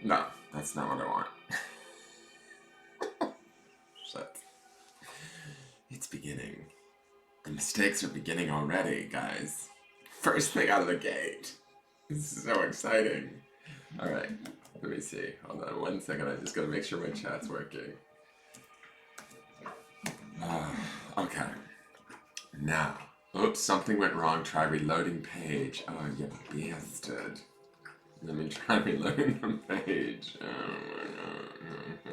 No, that's not what I want. Shit. It's beginning. The mistakes are beginning already, guys. First thing out of the gate. This is so exciting. Alright, let me see. Hold on 1 second. I just gotta make sure my chat's working. Okay. Now. Oops, something went wrong. Try reloading page. Oh, you bastard. Let me try reloading the page. Alright,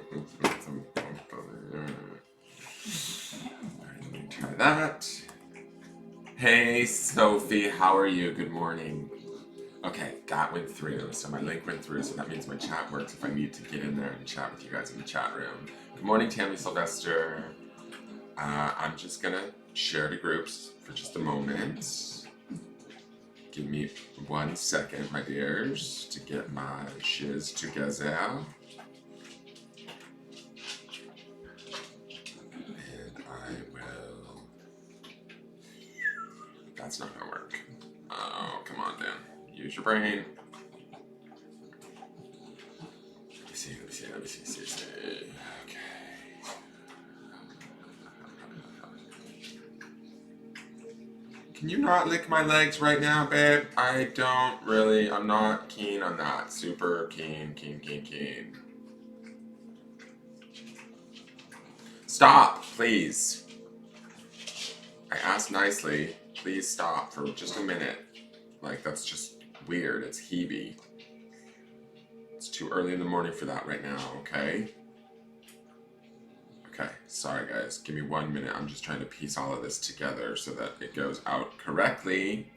let me try that. Hey, Sophie, how are you? Good morning. Okay, that went through. So my link went through, so that means my chat works if I need to get in there and chat with you guys in the chat room. Good morning, Tammy Sylvester. I'm just gonna share to groups for just a moment. Give me 1 second, my dears, to get my shiz together. And I will... That's not gonna work. Oh, come on, Dan. Use your brain. Let me see. Okay. Can you not lick my legs right now, babe? I'm not keen on that. Super keen. Stop, please. I asked nicely. Please stop for just a minute. Like, that's just weird. It's heebie. It's too early in the morning for that right now, okay? Okay, sorry guys. Give me 1 minute. I'm just trying to piece all of this together so that it goes out correctly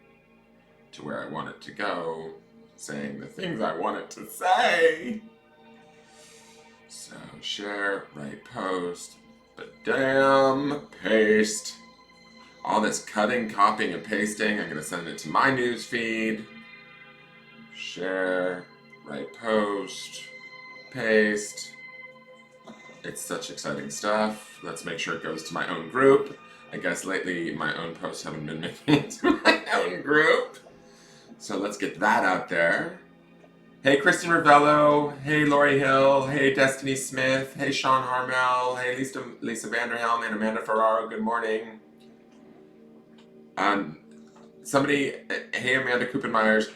to where I want it to go, saying the things I want it to say. So, share, write, post, but damn, paste. All this cutting, copying, and pasting, I'm going to send it to my news feed. Share, write, post, paste. It's such exciting stuff. Let's make sure it goes to my own group. I guess lately my own posts haven't been making it to my own group. So let's get that out there. Hey, Kristen Ravello. Hey, Lori Hill. Hey, Destiny Smith. Hey, Sean Harmel. Hey, Lisa Vanderhelm and Amanda Ferraro. Good morning. Hey, Amanda Kuppenmeyers.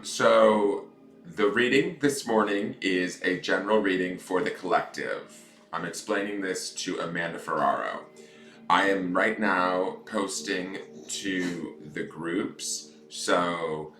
So the reading this morning is a general reading for the collective. I'm explaining this to Amanda Ferraro. I am right now posting to the groups. So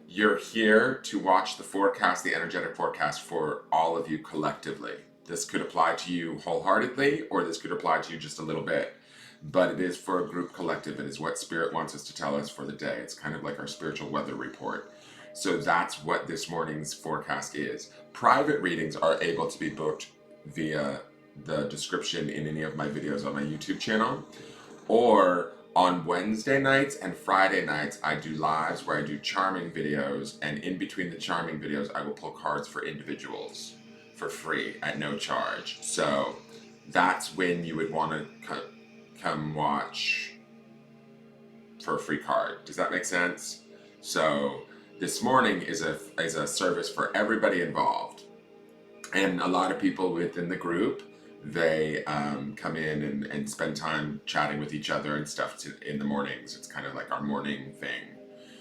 you're here to watch the forecast, the energetic forecast for all of you collectively. This could apply to you wholeheartedly, or this could apply to you just a little bit. But it is for a group collective. It is what Spirit wants us to tell us for the day. It's kind of like our spiritual weather report. So that's what this morning's forecast is. Private readings are able to be booked via the description in any of my videos on my YouTube channel. Or on Wednesday nights and Friday nights, I do lives where I do charming videos. And in between the charming videos, I will pull cards for individuals for free at no charge. So that's when you would want to come watch for a free card. Does that make sense? So this morning is a service for everybody involved, and a lot of people within the group, they come in and spend time chatting with each other and stuff in the mornings. It's kind of like our morning thing.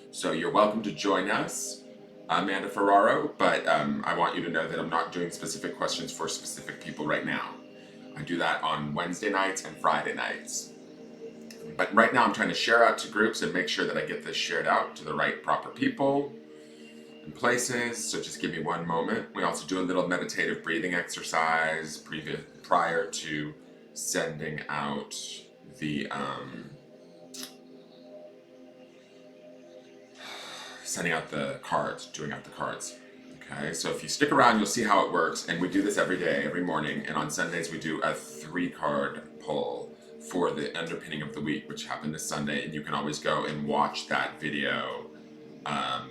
So you're welcome to join us, Amanda Ferraro, but I want you to know that I'm not doing specific questions for specific people right now. I do that on Wednesday nights and Friday nights. But right now I'm trying to share out to groups and make sure that I get this shared out to the right proper people and places. So just give me 1 moment. We also do a little meditative breathing exercise prior to sending out the cards, doing out the cards. Okay, so if you stick around, you'll see how it works. And we do this every day, every morning. And on Sundays, we do a 3-card pull for the underpinning of the week, which happened this Sunday. And you can always go and watch that video on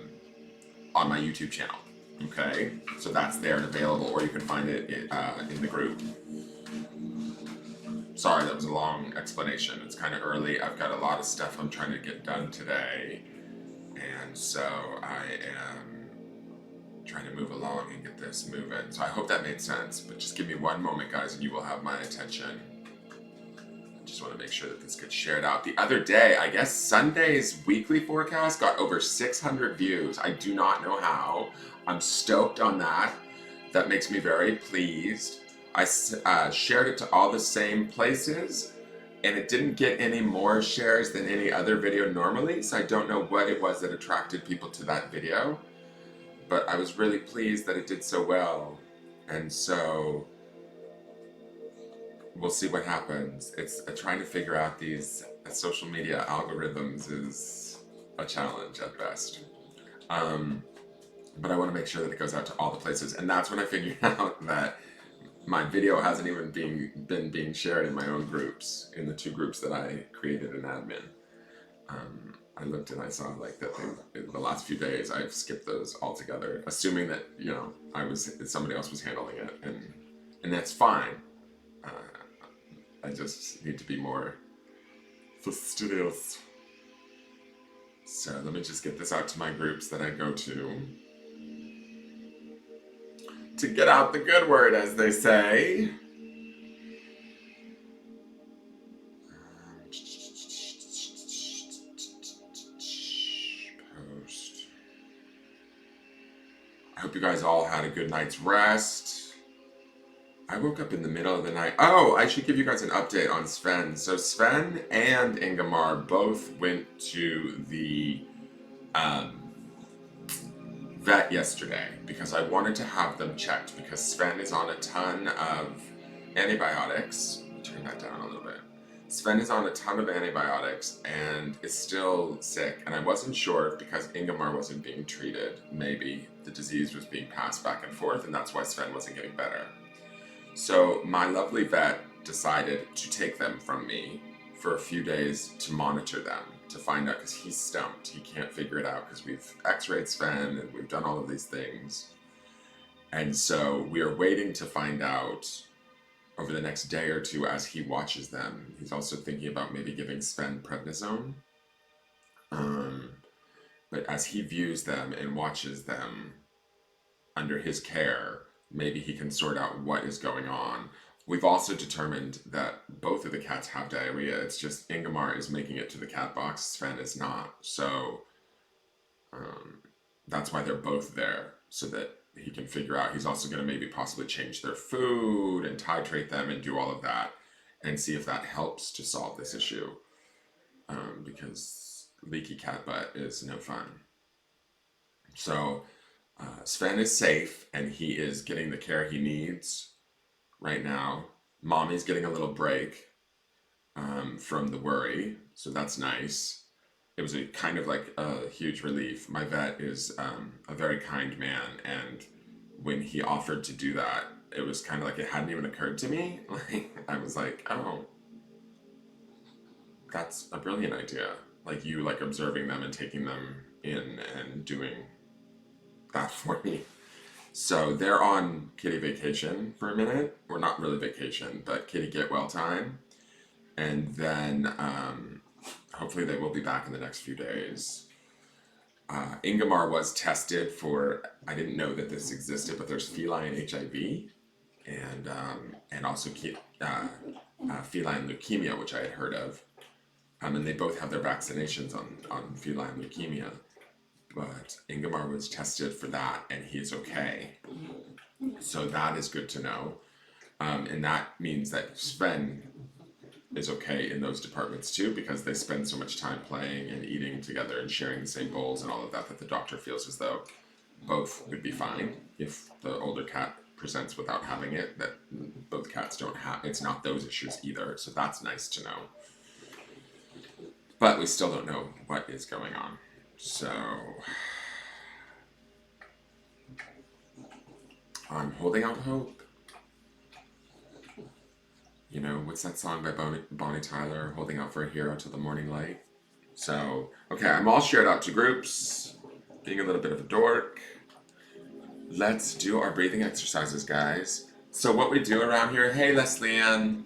my YouTube channel. Okay, so that's there and available, or you can find it in the group. Sorry, that was a long explanation. It's kind of early. I've got a lot of stuff I'm trying to get done today. And so I am trying to move along and get this moving. So I hope that made sense, but just give me one moment, guys, and you will have my attention. I just want to make sure that this gets shared out. The other day, I guess Sunday's weekly forecast got over 600 views. I do not know how. I'm stoked on that. That makes me very pleased. I shared it to all the same places, and it didn't get any more shares than any other video normally, so I don't know what it was that attracted people to that video. But I was really pleased that it did so well, and so we'll see what happens. It's trying to figure out these social media algorithms is a challenge at best. But I want to make sure that it goes out to all the places, and that's when I figured out that my video hasn't even been being shared in my own groups, in the 2 groups that I created in admin. I looked and I saw like that in the last few days I've skipped those altogether, assuming that somebody else was handling it, and that's fine. I just need to be more fastidious. So let me just get this out to my groups that I go to get out the good word, as they say. Post. I hope you guys all had a good night's rest. I woke up in the middle of the night. Oh, I should give you guys an update on Sven. So Sven and Ingemar both went to the vet yesterday because I wanted to have them checked because Sven is on a ton of antibiotics. Let me turn that down a little bit. Sven is on a ton of antibiotics and is still sick, and I wasn't sure if because Ingemar wasn't being treated, maybe the disease was being passed back and forth, and that's why Sven wasn't getting better. So my lovely vet decided to take them from me for a few days to monitor them, to find out, because he's stumped. He can't figure it out because we've x-rayed Sven and we've done all of these things. And so we are waiting to find out over the next day or 2 as he watches them. He's also thinking about maybe giving Sven prednisone. But as he views them and watches them under his care, maybe he can sort out what is going on. We've also determined that both of the cats have diarrhea. It's just Ingemar is making it to the cat box, Sven is not. So that's why they're both there, so that he can figure out. He's also going to maybe possibly change their food and titrate them and do all of that and see if that helps to solve this issue. Because leaky cat butt is no fun. So Sven is safe and he is getting the care he needs right now. Mommy's getting a little break from the worry, so that's nice. It was a kind of like a huge relief. My vet is a very kind man, and when he offered to do that, it was kind of like it hadn't even occurred to me. Like I was like, oh, that's a brilliant idea. Like you like observing them and taking them in and doing that for me. So they're on kitty vacation for a minute. Or not really vacation, but kitty get well time. And then hopefully they will be back in the next few days. Ingemar was tested for, I didn't know that this existed, but there's feline HIV and also feline leukemia, which I had heard of. And they both have their vaccinations on feline leukemia. But Ingemar was tested for that, and he's okay. So that is good to know. And that means that Sven is okay in those departments too, because they spend so much time playing and eating together and sharing the same bowls and all of that, that the doctor feels as though both would be fine if the older cat presents without having it, that both cats don't have, it's not those issues either. So that's nice to know. But we still don't know what is going on. So I'm holding out hope. You know, what's that song by Bonnie Tyler, Holding Out for a Hero Till the Morning Light? So, okay, I'm all shared out to groups, being a little bit of a dork. Let's do our breathing exercises, guys. So what we do around here, hey Leslie Ann,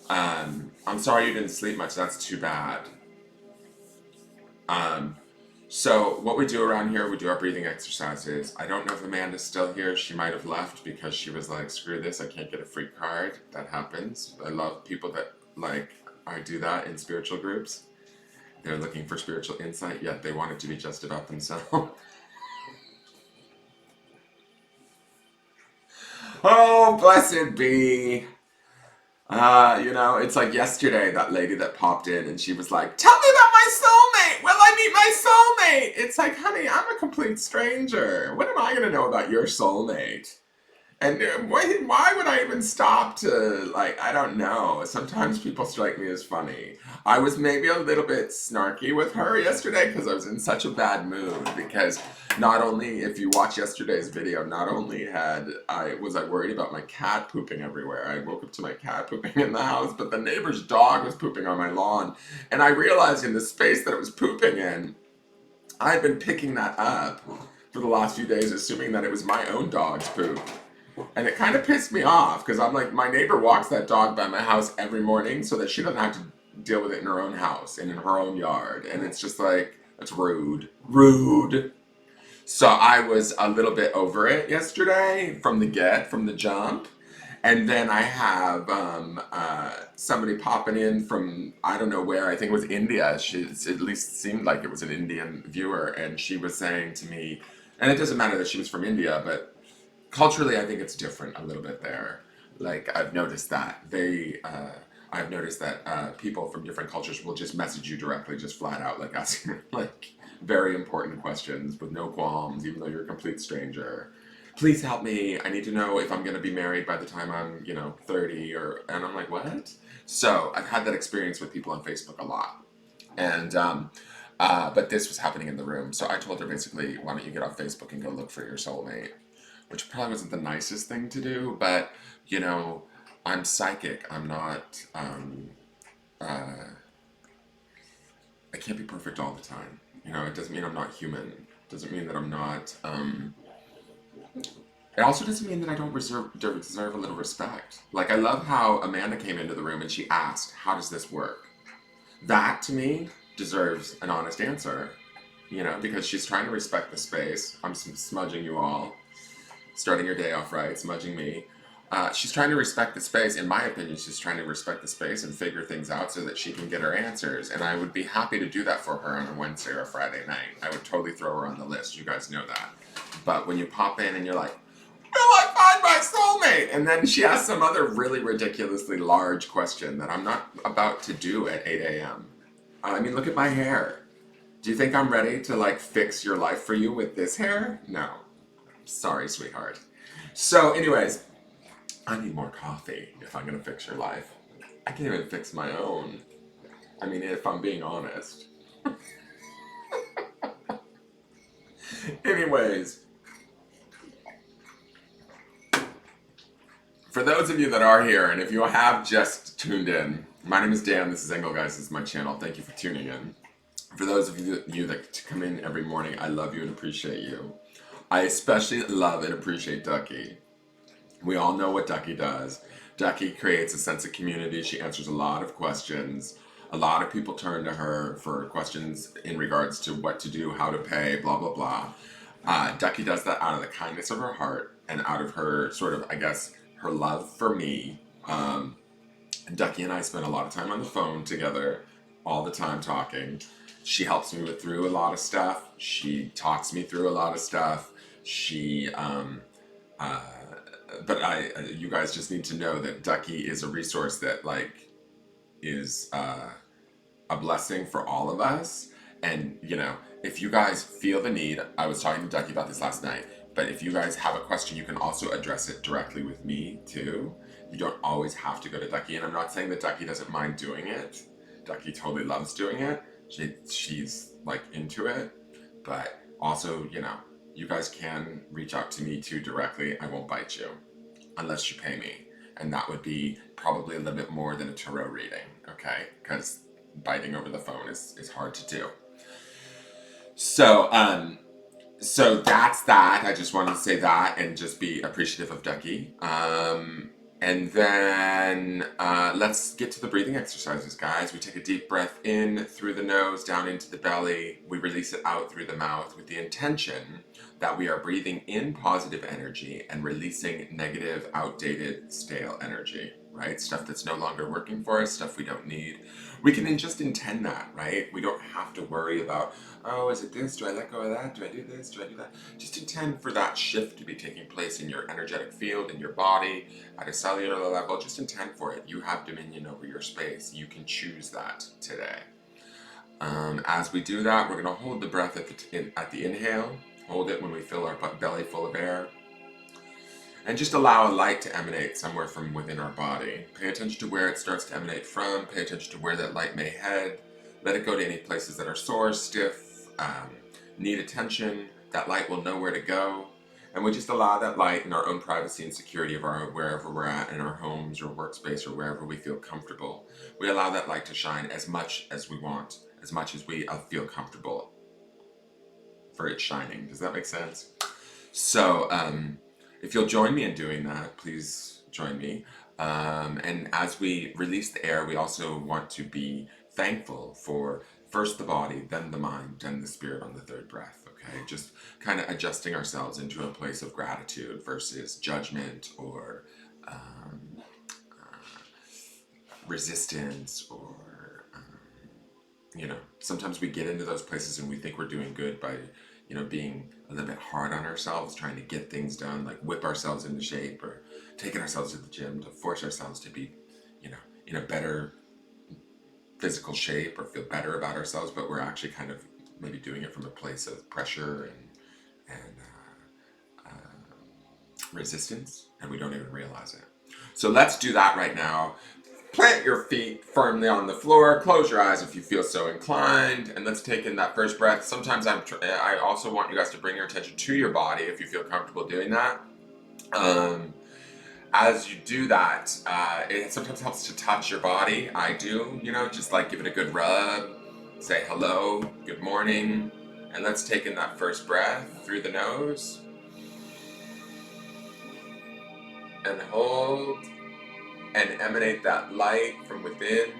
I'm sorry you didn't sleep much, that's too bad. So what we do around here, we do our breathing exercises. I don't know if Amanda's still here. She might have left because she was like, screw this, I can't get a free card. That happens. I love people that like I do that in spiritual groups. They're looking for spiritual insight, yet they want it to be just about themselves. Oh, blessed be. It's like yesterday, that lady that popped in and she was like, tell me about my soulmate. Will I meet my soulmate? It's like, honey, I'm a complete stranger. What am I going to know about your soulmate? And why would I even stop to, like, I don't know. Sometimes people strike me as funny. I was maybe a little bit snarky with her yesterday because I was in such a bad mood. Because not only, if you watch yesterday's video, not only was I worried about my cat pooping everywhere. I woke up to my cat pooping in the house, but the neighbor's dog was pooping on my lawn. And I realized in the space that it was pooping in, I'd been picking that up for the last few days, assuming that it was my own dog's poop. And it kind of pissed me off because I'm like, my neighbor walks that dog by my house every morning so that she doesn't have to deal with it in her own house and in her own yard. And it's just like, that's rude. Rude. So I was a little bit over it yesterday from the jump. And then I have somebody popping in from, I don't know where, I think it was India. It at least seemed like it was an Indian viewer. And she was saying to me, and it doesn't matter that she was from India, but culturally, I think it's different a little bit there. Like I've noticed that people from different cultures will just message you directly, just flat out, like asking like very important questions with no qualms, even though you're a complete stranger. Please help me. I need to know if I'm going to be married by the time I'm, 30 and I'm like, what? So I've had that experience with people on Facebook a lot. And, but this was happening in the room. So I told her basically, why don't you get off Facebook and go look for your soulmate? Which probably wasn't the nicest thing to do, but I'm psychic. I'm not. I can't be perfect all the time. It doesn't mean I'm not human. It doesn't mean that I'm not. It also doesn't mean that I don't deserve a little respect. Like I love how Amanda came into the room and she asked, "How does this work?" That to me deserves an honest answer. Because she's trying to respect the space. I'm smudging you all. Starting your day off right, smudging me. She's trying to respect the space. In my opinion, she's trying to respect the space and figure things out so that she can get her answers. And I would be happy to do that for her on a Wednesday or a Friday night. I would totally throw her on the list. You guys know that. But when you pop in and you're like, will I find my soulmate? And then she asks some other really ridiculously large question that I'm not about to do at 8 a.m. I mean, look at my hair. Do you think I'm ready to like fix your life for you with this hair? No. Sorry, sweetheart. So, anyways, I need more coffee if I'm going to fix your life. I can't even fix my own. I mean, if I'm being honest. Anyways, for those of you that are here, and if you have just tuned in, my name is Dan. This is Engelgeist. This is my channel. Thank you for tuning in. For those of you that come in every morning, I love you and appreciate you. I especially love and appreciate Ducky. We all know what Ducky does. Ducky creates a sense of community. She answers a lot of questions. A lot of people turn to her for questions in regards to what to do, how to pay, blah, blah, blah. Ducky does that out of the kindness of her heart and out of her sort of, I guess, her love for me. Ducky and I spend a lot of time on the phone together, all the time talking. She helps me through a lot of stuff. She talks me through a lot of stuff. You guys just need to know that Ducky is a resource that is a blessing for all of us. And if you guys feel the need, I was talking to Ducky about this last night, but if you guys have a question, you can also address it directly with me too. You don't always have to go to Ducky, and I'm not saying that Ducky doesn't mind doing it. Ducky totally loves doing it. She's like into it, but also, you guys can reach out to me too directly. I won't bite you unless you pay me. And that would be probably a little bit more than a tarot reading, okay? Because biting over the phone is hard to do. So that's that. I just wanted to say that and just be appreciative of Ducky. And then let's get to the breathing exercises, guys. We take a deep breath in through the nose, down into the belly. We release it out through the mouth with the intention that we are breathing in positive energy and releasing negative, outdated, stale energy, right? Stuff that's no longer working for us, stuff we don't need. We can just intend that, right? We don't have to worry about, oh, is it this? Do I let go of that? Do I do this? Do I do that? Just intend for that shift to be taking place in your energetic field, in your body, at a cellular level. Just intend for it. You have dominion over your space. You can choose that today. As we do that, we're going to hold the breath at the inhale. Hold it when we fill our belly full of air. And just allow a light to emanate somewhere from within our body. Pay attention to where it starts to emanate from. Pay attention to where that light may head. Let it go to any places that are sore, stiff, need attention. That light will know where to go. And we just allow that light in our own privacy and security of wherever we're at, in our homes or workspace or wherever we feel comfortable. We allow that light to shine as much as we want, as much as we feel comfortable for it shining. Does that make sense? So, if you'll join me in doing that, please join me. And as we release the air, we also want to be thankful for first the body, then the mind, then the spirit on the third breath. Okay, just kind of adjusting ourselves into a place of gratitude versus judgment or resistance or sometimes we get into those places and we think we're doing good by being a little bit hard on ourselves, trying to get things done, like whip ourselves into shape or taking ourselves to the gym to force ourselves to be in a better physical shape or feel better about ourselves, but we're actually kind of maybe doing it from a place of pressure and resistance, and we don't even realize it. So let's do that right now. Plant your feet firmly on the floor. Close your eyes if you feel so inclined, and let's take in that first breath. Sometimes I also want you guys to bring your attention to your body if you feel comfortable doing that. As you do that, it sometimes helps to touch your body. I do, just like give it a good rub, say hello, good morning, and let's take in that first breath through the nose and hold and emanate that light from within.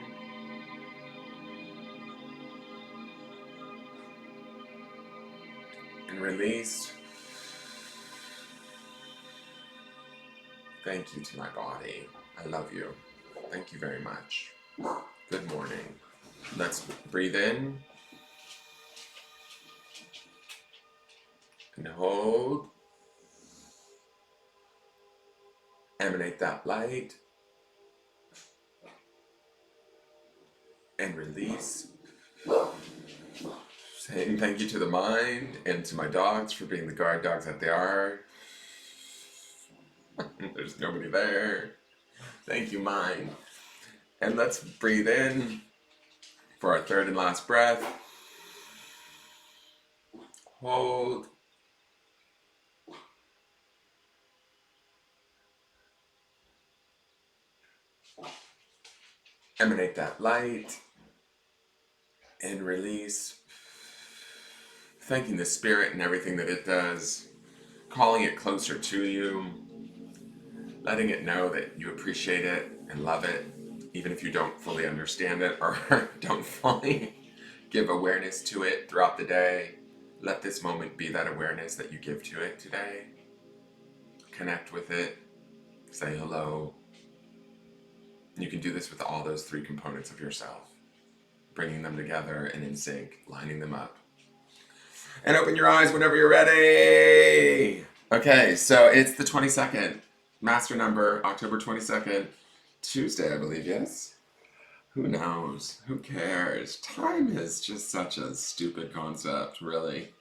And release. Thank you to my body. I love you. Thank you very much. Good morning. Let's breathe in. And hold. Emanate that light. And release. Saying thank you to the mind and to my dogs for being the guard dogs that they are. There's nobody there. Thank you, mind. And let's breathe in for our third and last breath. Hold. Emanate that light. And release. Thanking the spirit and everything that it does. Calling it closer to you. Letting it know that you appreciate it and love it, even if you don't fully understand it or don't fully give awareness to it throughout the day. Let this moment be that awareness that you give to it today. Connect with it. Say hello. You can do this with all those three components of yourself. Bringing them together and in sync, lining them up. And open your eyes whenever you're ready. Okay, so it's the 22nd. Master number, October 22nd, Tuesday, I believe, yes? Who knows? Who cares? Time is just such a stupid concept, really.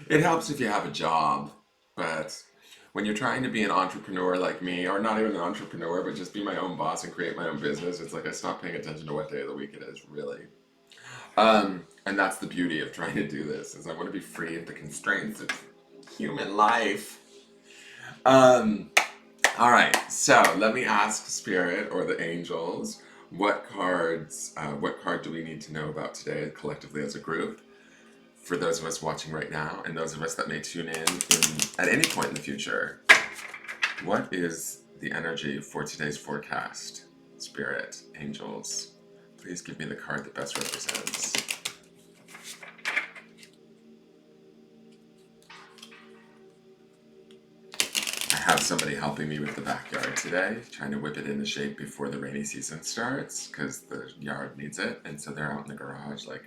It helps if you have a job, but when you're trying to be an entrepreneur like me, or not even an entrepreneur, but just be my own boss and create my own business, it's like I stop paying attention to what day of the week it is, really. And that's the beauty of trying to do this, is I want to be free of the constraints of human life. All right, so let me ask Spirit or the angels, what card do we need to know about today collectively as a group? For those of us watching right now, and those of us that may tune in at any point in the future. What is the energy for today's forecast? Spirit, angels, please give me the card that best represents. I have somebody helping me with the backyard today, trying to whip it into shape before the rainy season starts, because the yard needs it, and so they're out in the garage, like,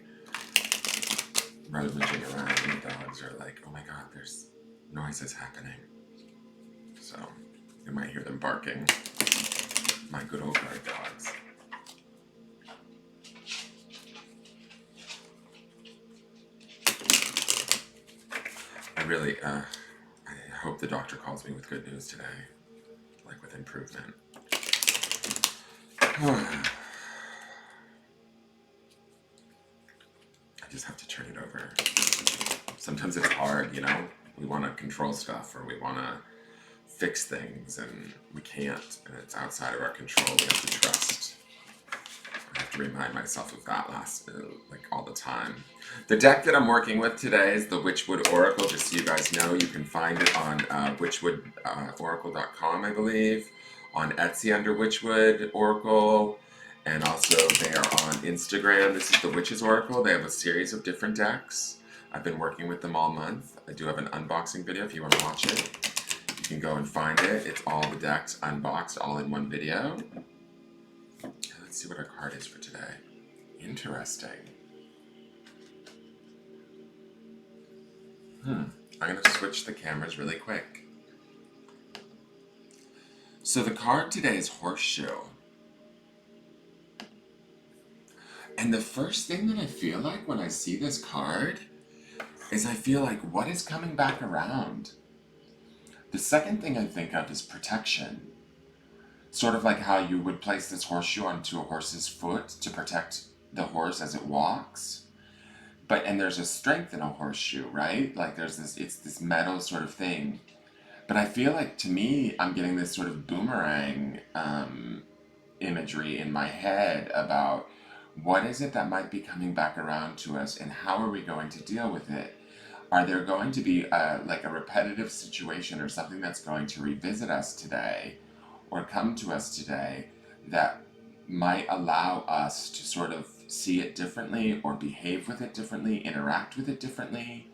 rummaging around, and the dogs are like, oh my god, there's noises happening. So, you might hear them barking. My good old guard dogs. I hope the doctor calls me with good news today, like with improvement. I just have to turn it over. Sometimes it's hard, you know? We want to control stuff or we want to fix things and we can't, and it's outside of our control. We have to trust. I have to remind myself of that like all the time. The deck that I'm working with today is the Witchwood Oracle. Just so you guys know, you can find it on witchwoodoracle.com, I believe, on Etsy under Witchwood Oracle, and also they are on Instagram. This is the Witches Oracle. They have a series of different decks. I've been working with them all month. I do have an unboxing video if you want to watch it. You can go and find it. It's all the decks unboxed all in one video. Let's see what our card is for today. Interesting. I'm going to switch the cameras really quick. So the card today is Horseshoe. And the first thing that I feel like when I see this card is I feel like, what is coming back around? The second thing I think of is protection. Sort of like how you would place this horseshoe onto a horse's foot to protect the horse as it walks. And there's a strength in a horseshoe, right? Like it's this metal sort of thing. But I feel like, to me, I'm getting this sort of boomerang imagery in my head about what is it that might be coming back around to us and how are we going to deal with it? Are there going to be like a repetitive situation or something that's going to revisit us today or come to us today that might allow us to sort of see it differently or behave with it differently, interact with it differently?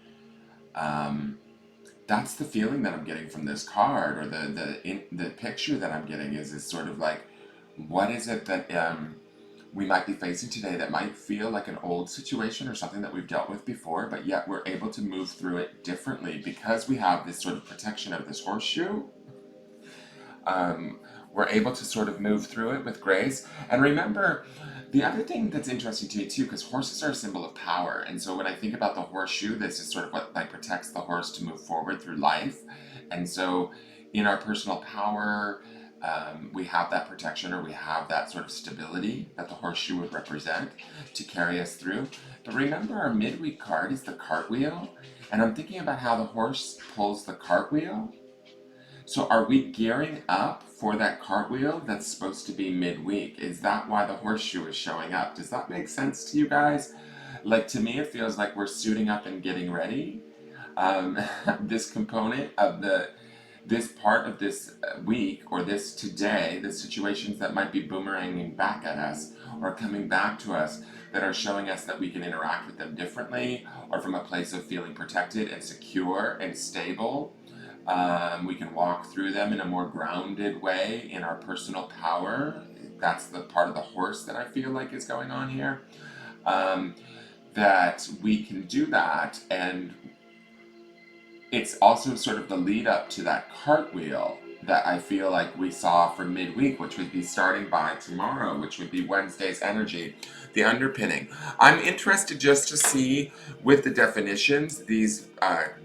That's the feeling that I'm getting from this card, or the picture that I'm getting is sort of like, what is it that we might be facing today that might feel like an old situation or something that we've dealt with before, but yet we're able to move through it differently because we have this sort of protection of this horseshoe. We're able to sort of move through it with grace. And remember, the other thing that's interesting to me too, because horses are a symbol of power, and so when I think about the horseshoe, this is sort of what like protects the horse to move forward through life. And so in our personal power, we have that protection, or we have that sort of stability that the horseshoe would represent to carry us through. But remember, our midweek card is the cartwheel, and I'm thinking about how the horse pulls the cartwheel. So are we gearing up for that cartwheel that's supposed to be midweek? Is that why the horseshoe is showing up? Does that make sense to you guys? Like, to me, it feels like we're suiting up and getting ready. This component of this part of this week, or this today, the situations that might be boomeranging back at us or coming back to us, that are showing us that we can interact with them differently, or from a place of feeling protected and secure and stable. We can walk through them in a more grounded way in our personal power. That's the part of the horse that I feel like is going on here. That we can do that, and it's also sort of the lead up to that cartwheel that I feel like we saw for midweek, which would be starting by tomorrow, which would be Wednesday's energy, the underpinning. I'm interested just to see with the definitions. These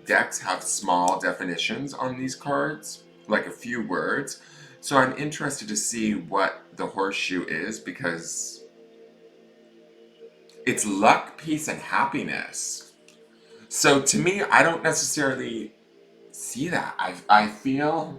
decks have small definitions on these cards, like a few words. So I'm interested to see what the horseshoe is, because it's luck, peace, and happiness. So to me, I don't necessarily see that. I feel,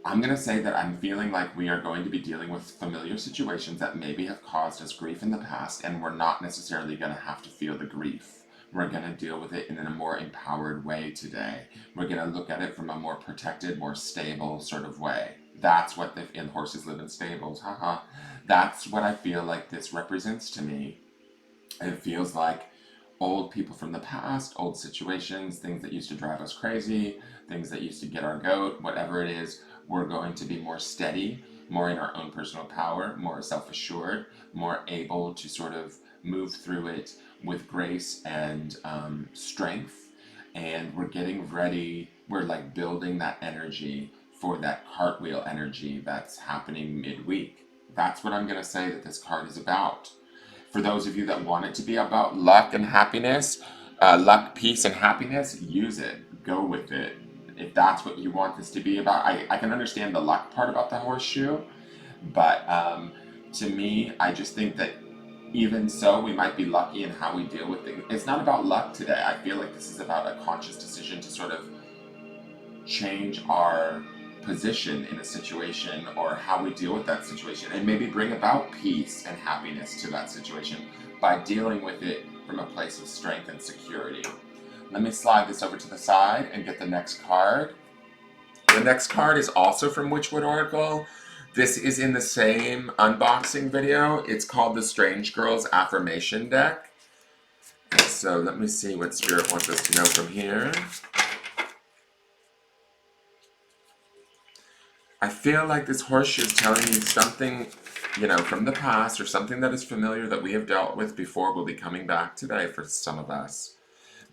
I'm going to say that I'm feeling like we are going to be dealing with familiar situations that maybe have caused us grief in the past, and we're not necessarily going to have to feel the grief. We're going to deal with it in a more empowered way today. We're going to look at it from a more protected, more stable sort of way. That's what the and horses live in stables. Haha. That's what I feel like this represents to me. It feels like old people from the past, old situations, things that used to drive us crazy, things that used to get our goat, whatever it is, we're going to be more steady, more in our own personal power, more self assured, more able to sort of move through it with grace and strength. And we're getting ready, we're like building that energy for that cartwheel energy that's happening midweek. That's what I'm going to say that this card is about. For those of you that want it to be about luck and happiness, luck, peace, and happiness, use it. Go with it. If that's what you want this to be about, I can understand the luck part about the horseshoe, but to me, I just think that even so, we might be lucky in how we deal with things. It's not about luck today. I feel like this is about a conscious decision to sort of change our position in a situation or how we deal with that situation and maybe bring about peace and happiness to that situation by dealing with it from a place of strength and security. Let me slide this over to the side and get the next card. The next card is also from Witchwood Oracle. This is in the same unboxing video. It's called the Strange Girls Affirmation Deck. So let me see what Spirit wants us to know from here. I feel like this horseshoe is telling you something, from the past or something that is familiar that we have dealt with before will be coming back today for some of us.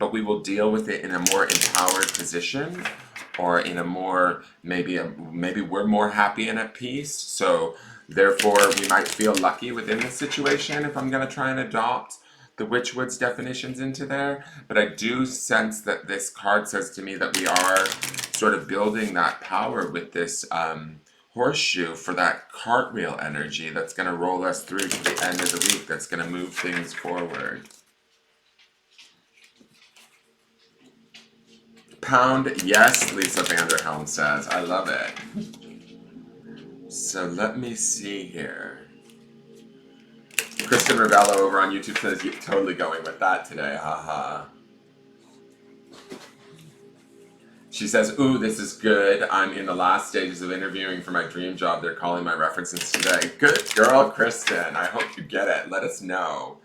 But we will deal with it in a more empowered position or in a more, maybe we're more happy and at peace. So therefore we might feel lucky within the situation if I'm going to try and adopt the Witchwood's definitions into there. But I do sense that this card says to me that we are sort of building that power with this horseshoe for that cartwheel energy that's going to roll us through to the end of the week, that's going to move things forward. Pound, yes, Lisa Vanderhelm says. I love it. So let me see here. Kristen Ravello over on YouTube says, you're totally going with that today, haha. She says, ooh, this is good. I'm in the last stages of interviewing for my dream job. They're calling my references today. Good girl, Kristen. I hope you get it. Let us know.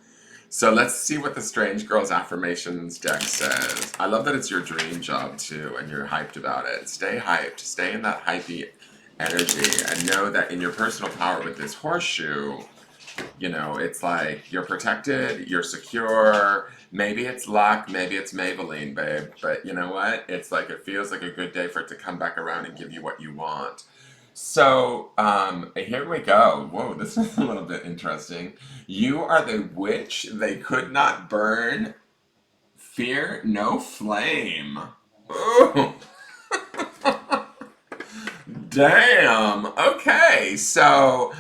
So let's see what the Strange Girls Affirmations deck says. I love that it's your dream job too, and you're hyped about it. Stay hyped. Stay in that hypey energy, and know that in your personal power with this horseshoe, it's like you're protected, you're secure. Maybe it's luck, maybe it's Maybelline, babe. But you know what? It's like it feels like a good day for it to come back around and give you what you want. So, here we go. Whoa, this is a little bit interesting. You are the witch they could not burn. Fear no flame. Ooh. Damn. Okay, so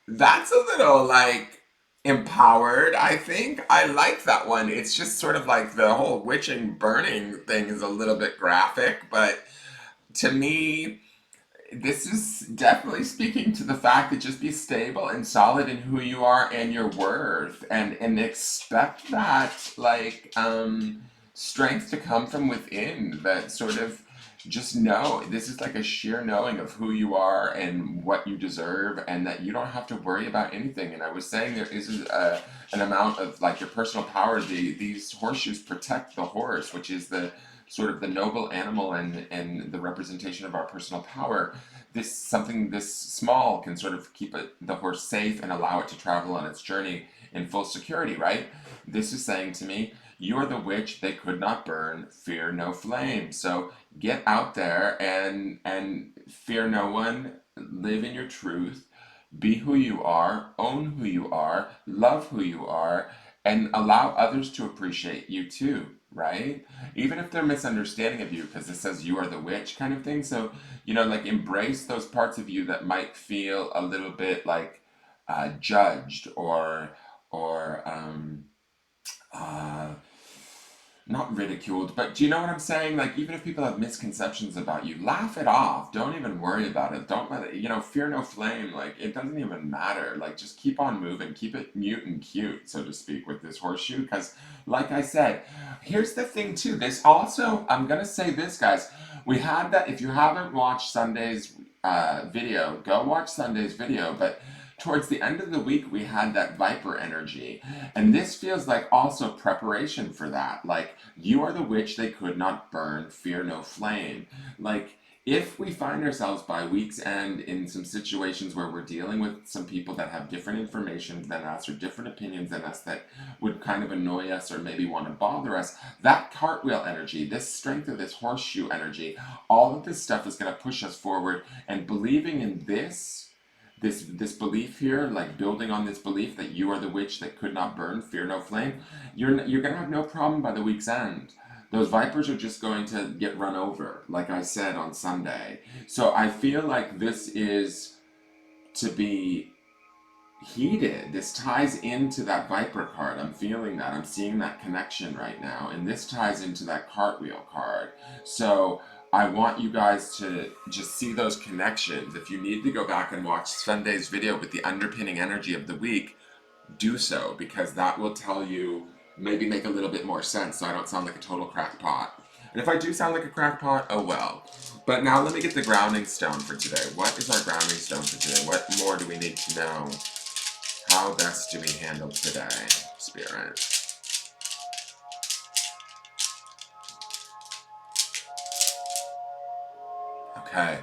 that's a little like empowered, I think. I like that one. It's just sort of like the whole witching burning thing is a little bit graphic, but to me, this is definitely speaking to the fact that just be stable and solid in who you are and your worth, and expect that strength to come from within, that sort of just know this is like a sheer knowing of who you are and what you deserve, and that you don't have to worry about anything. And I was saying there is an amount of like your personal power. These horseshoes protect the horse, which is the sort of the noble animal and the representation of our personal power. Something this small can sort of keep the horse safe and allow it to travel on its journey in full security, right? This is saying to me, you are the witch they could not burn, fear no flame. So get out there and fear no one, live in your truth, be who you are, own who you are, love who you are, and allow others to appreciate you too, right? Even if they're misunderstanding of you, because it says you are the witch kind of thing. So, like embrace those parts of you that might feel a little bit like judged or uh, not not ridiculed, but do you know what I'm saying? Like, even if people have misconceptions about you, laugh it off. Don't even worry about it. Don't let it, fear no flame. Like, it doesn't even matter. Like, just keep on moving. Keep it mute and cute, so to speak, with this horseshoe. Because, like I said, here's the thing, too. This also, I'm going to say this, guys. We had that, if you haven't watched Sunday's video, go watch Sunday's video, but towards the end of the week, we had that Viper energy. And this feels like also preparation for that. Like, you are the witch they could not burn, fear no flame. Like, if we find ourselves by week's end in some situations where we're dealing with some people that have different information than us or different opinions than us that would kind of annoy us or maybe want to bother us, that cartwheel energy, this strength of this horseshoe energy, all of this stuff is going to push us forward. And believing in this belief here, like building on this belief that you are the witch that could not burn, fear no flame, you're gonna have no problem by the week's end. Those vipers are just going to get run over, like I said on Sunday. So I feel like this is to be heated. This ties into that Viper card. I'm feeling that. I'm seeing that connection right now. And this ties into that cartwheel card. So I want you guys to just see those connections. If you need to go back and watch Sunday's video with the underpinning energy of the week, do so, because that will tell you, maybe make a little bit more sense so I don't sound like a total crackpot. And if I do sound like a crackpot, oh well. But now let me get the grounding stone for today. What is our grounding stone for today? What more do we need to know? How best do we handle today, Spirit? Okay.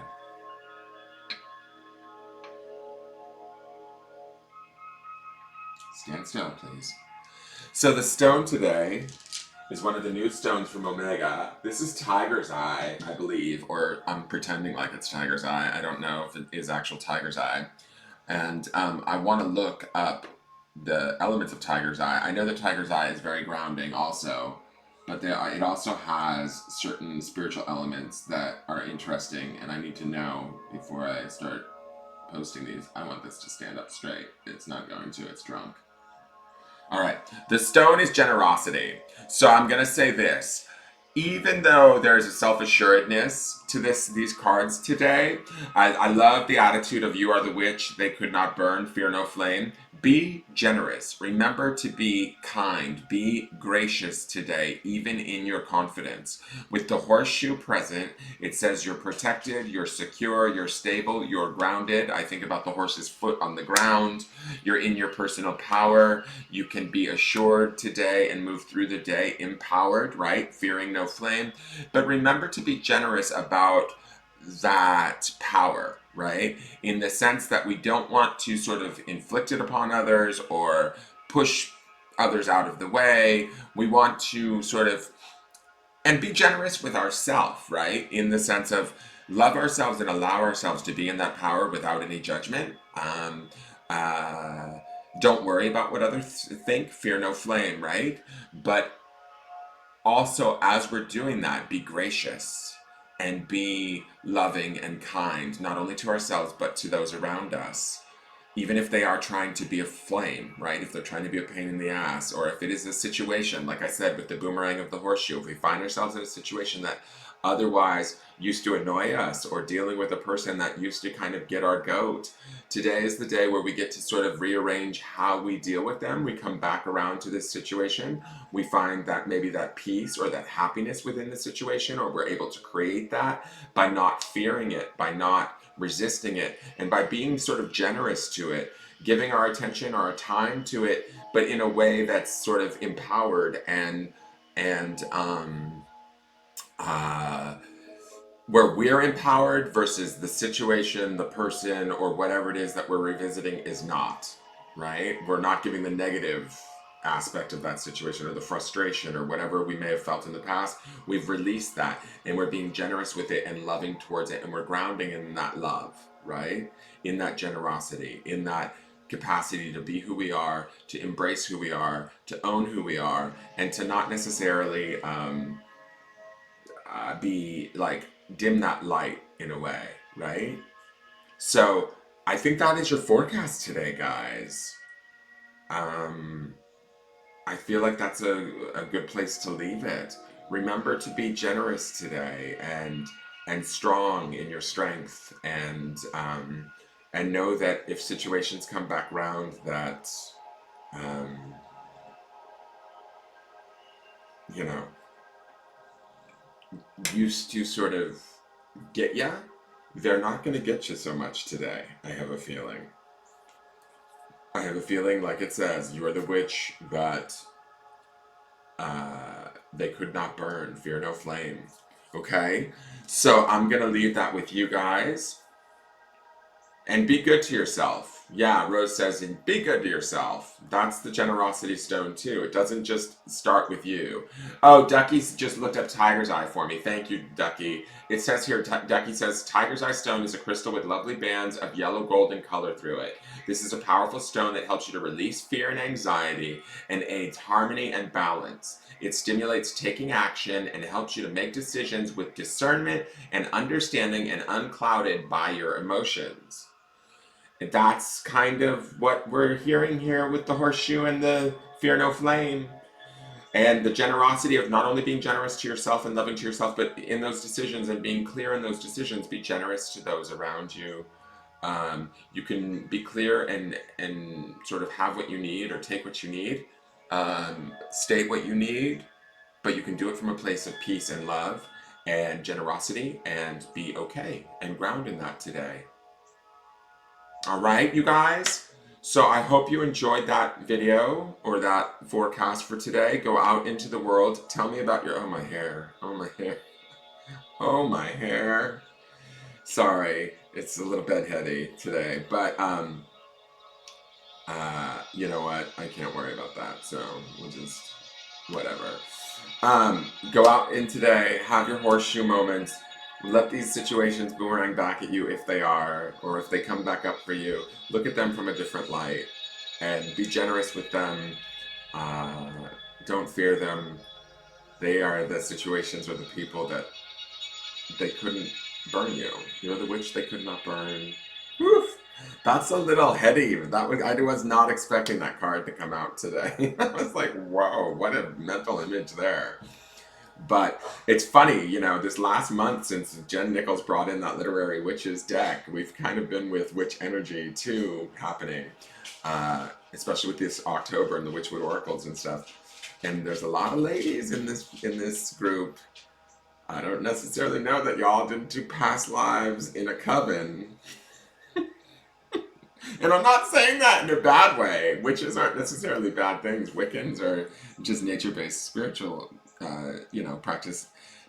Stand still, please. So the stone today is one of the new stones from Omega. This is Tiger's Eye, I believe, or I'm pretending like it's Tiger's Eye. I don't know if it is actual Tiger's Eye. And I want to look up the elements of Tiger's Eye. I know that Tiger's Eye is very grounding also, but it also has certain spiritual elements that are interesting, and I need to know before I start posting these. I want this to stand up straight. It's not going to, it's drunk. All right, the stone is generosity. So I'm going to say this. Even though there's a self-assuredness to these cards today, I love the attitude of you are the witch, they could not burn, fear no flame. Be generous. Remember to be kind. Be gracious today, even in your confidence. With the horseshoe present, it says you're protected, you're secure, you're stable, you're grounded. I think about the horse's foot on the ground. You're in your personal power. You can be assured today and move through the day empowered, right? Fearing no flame. But remember to be generous about that power, right? In the sense that we don't want to sort of inflict it upon others or push others out of the way. We want to sort of, and be generous with ourselves, right? In the sense of love ourselves and allow ourselves to be in that power without any judgment. Uh, don't worry about what others think, fear no flame, right? But also, as we're doing that, be gracious and be loving and kind, not only to ourselves, but to those around us. Even if they are trying to be a flame, right? If they're trying to be a pain in the ass, or if it is a situation, like I said, with the boomerang of the horseshoe, if we find ourselves in a situation that otherwise used to annoy us, or dealing with a person that used to kind of get our goat, today is the day where we get to sort of rearrange how we deal with them. We come back around to this situation. We find that maybe that peace or that happiness within the situation, or we're able to create that by not fearing it, by not resisting it, and by being sort of generous to it, giving our attention, our time to it, but in a way that's sort of empowered and where we're empowered versus the situation, the person, or whatever it is that we're revisiting is not, right? We're not giving the negative aspect of that situation or the frustration or whatever we may have felt in the past. We've released that and we're being generous with it and loving towards it, and we're grounding in that love, right? In that generosity, in that capacity to be who we are, to embrace who we are, to own who we are, and to not necessarily be like dim that light in a way, right? So I think that is your forecast today, guys. Um, I feel like that's a good place to leave it. Remember to be generous today and strong in your strength and know that if situations come back round that um, you know used to sort of get ya, they're not going to get you so much today. I have a feeling. I have a feeling, like it says, you are the witch that they could not burn. Fear no flame. Okay? So I'm going to leave that with you guys. And be good to yourself. Yeah, Rose says, and be good to yourself. That's the generosity stone, too. It doesn't just start with you. Oh, Ducky's just looked up Tiger's Eye for me. Thank you, Ducky. It says here, Ducky says, Tiger's Eye stone is a crystal with lovely bands of yellow golden color through it. This is a powerful stone that helps you to release fear and anxiety and aids harmony and balance. It stimulates taking action and helps you to make decisions with discernment and understanding and unclouded by your emotions. That's kind of what we're hearing here with the horseshoe and the fear no flame. And the generosity of not only being generous to yourself and loving to yourself, but in those decisions and being clear in those decisions, be generous to those around you. You can be clear and sort of have what you need or take what you need, state what you need, but you can do it from a place of peace and love and generosity and be okay and ground in that today. All right, you guys. So I hope you enjoyed that video or that forecast for today. Go out into the world. Tell me about your, oh, my hair. Oh, my hair. Oh, my hair. Sorry, it's a little bedheady today, but you know what? I can't worry about that. So we'll just whatever. Go out in today, have your horseshoe moments. Let these situations boomerang back at you if they are, or if they come back up for you. Look at them from a different light and be generous with them. Don't fear them. They are the situations or the people that they couldn't burn you. You're the witch they could not burn. Woof! That's a little heady. I was not expecting that card to come out today. I was like, whoa, what a mental image there. But it's funny, this last month since Jen Nichols brought in that Literary Witches deck, we've kind of been with witch energy too happening, especially with this October and the Witchwood Oracles and stuff. And there's a lot of ladies in this group. I don't necessarily know that y'all didn't do past lives in a coven. And I'm not saying that in a bad way. Witches aren't necessarily bad things. Wiccans are just nature-based spiritual,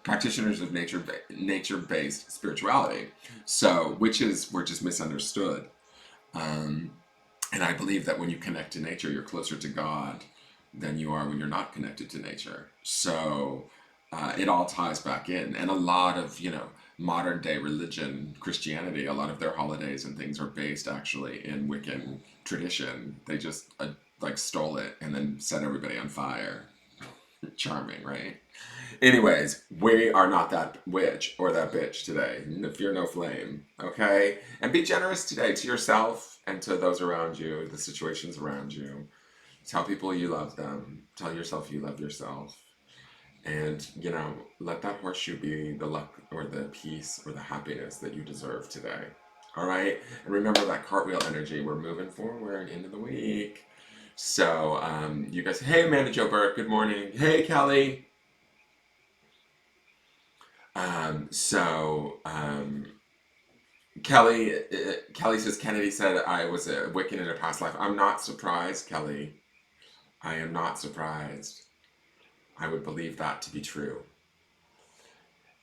practitioners of nature-based spirituality. So witches were just misunderstood. And I believe that when you connect to nature, you're closer to God than you are when you're not connected to nature. So it all ties back in. And a lot of, modern day religion, Christianity, a lot of their holidays and things are based actually in Wiccan tradition. They just stole it and then set everybody on fire. Charming, right? Anyways, we are not that witch or that bitch today. Fear no flame, okay? And be generous today to yourself and to those around you, the situations around you. Tell people you love them. Tell yourself you love yourself. And, let that horseshoe be the luck or the peace or the happiness that you deserve today. All right? And remember that cartwheel energy. We're moving forward into the week. So, you guys, hey, Amanda Jo Burke, good morning. Hey, Kelly. Kelly says, Kennedy said I was a Wiccan in a past life. I'm not surprised, Kelly. I am not surprised. I would believe that to be true.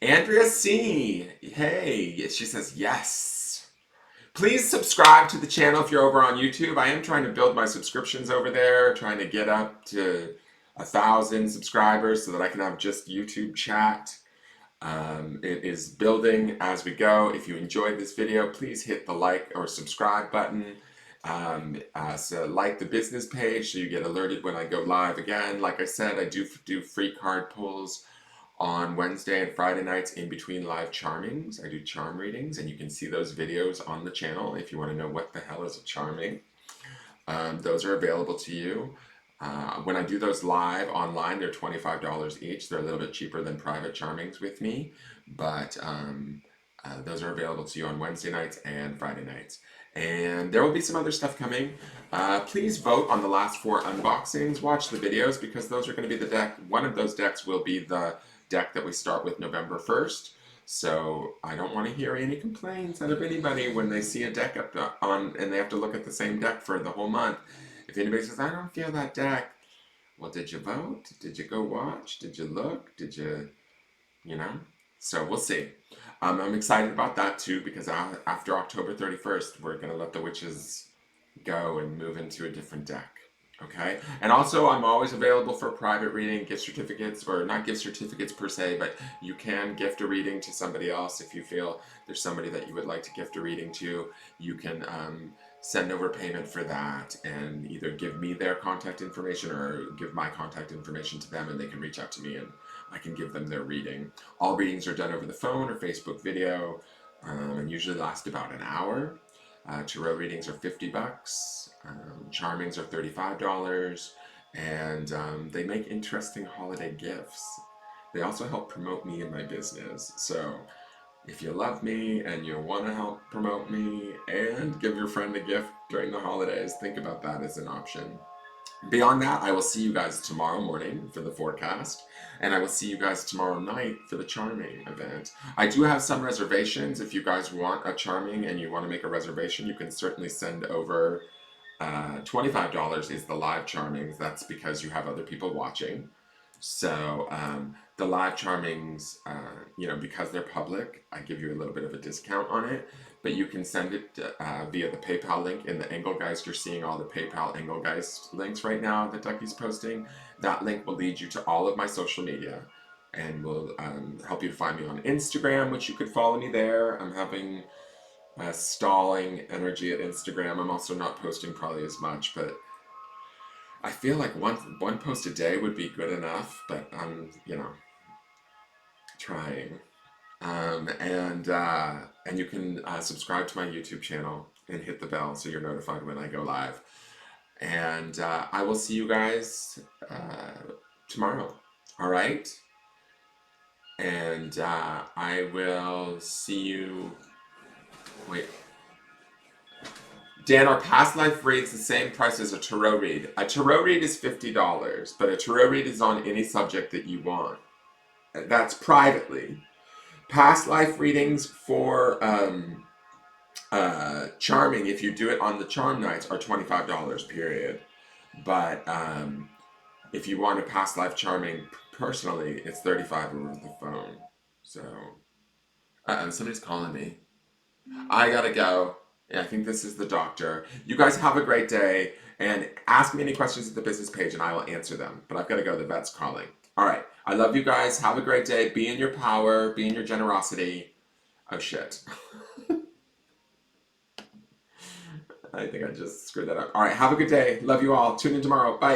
Andrea C. Hey, she says, yes. Please subscribe to the channel if you're over on YouTube. I am trying to build my subscriptions over there, trying to get up to 1,000 subscribers so that I can have just YouTube chat. It is building as we go. If you enjoyed this video, please hit the like or subscribe button. So like the business page so you get alerted when I go live again. Like I said, I do free card pulls on Wednesday and Friday nights in between live charmings. I do charm readings, and you can see those videos on the channel if you want to know what the hell is a charming. Those are available to you. When I do those live online, they're $25 each. They're a little bit cheaper than private charmings with me, but those are available to you on Wednesday nights and Friday nights. And there will be some other stuff coming. Please vote on the last 4 unboxings. Watch the videos because those are going to be the deck. One of those decks will be the deck that we start with November 1st. So I don't want to hear any complaints out of anybody when they see a deck up on and they have to look at the same deck for the whole month. If anybody says, I don't feel that deck, well, did you vote? Did you go watch? Did you look? Did you, you know? So we'll see. I'm excited about that too because after October 31st, we're going to let the witches go and move into a different deck. Okay. And also, I'm always available for private reading, gift certificates, or not gift certificates per se, but you can gift a reading to somebody else if you feel there's somebody that you would like to gift a reading to. You can send over payment for that and either give me their contact information or give my contact information to them and they can reach out to me and I can give them their reading. All readings are done over the phone or Facebook video and usually last about an hour. Tarot readings are $50. Charmings are $35. And they make interesting holiday gifts. They also help promote me and my business. So if you love me and you want to help promote me and give your friend a gift during the holidays, think about that as an option. Beyond that, I will see you guys tomorrow morning for the forecast, and I will see you guys tomorrow night for the charming event. I do have some reservations. If you guys want a charming and you want to make a reservation, you can certainly send over $25 is the live charmings. That's because you have other people watching. So the live charmings, because they're public, I give you a little bit of a discount on it. But you can send it via the PayPal link in the Engelgeist. You're seeing all the PayPal Engelgeist links right now that Ducky's posting. That link will lead you to all of my social media and will help you to find me on Instagram, which you could follow me there. I'm having stalling energy at Instagram. I'm also not posting probably as much, but I feel like one post a day would be good enough, but I'm, trying. And you can subscribe to my YouTube channel and hit the bell so you're notified when I go live. And I will see you guys tomorrow. All right? And I will see you. Wait. Dan, our past life read's the same price as a tarot read. A tarot read is $50, but a tarot read is on any subject that you want. That's privately. Past life readings for charming, if you do it on the charm nights, are $25, period. But if you want a past life charming personally, it's $35 over the phone. So, somebody's calling me. I gotta go. Yeah, I think this is the doctor. You guys have a great day and ask me any questions at the business page and I will answer them. But I've got to go. The vet's calling. All right. I love you guys. Have a great day. Be in your power. Be in your generosity. Oh, shit. I think I just screwed that up. All right. Have a good day. Love you all. Tune in tomorrow. Bye.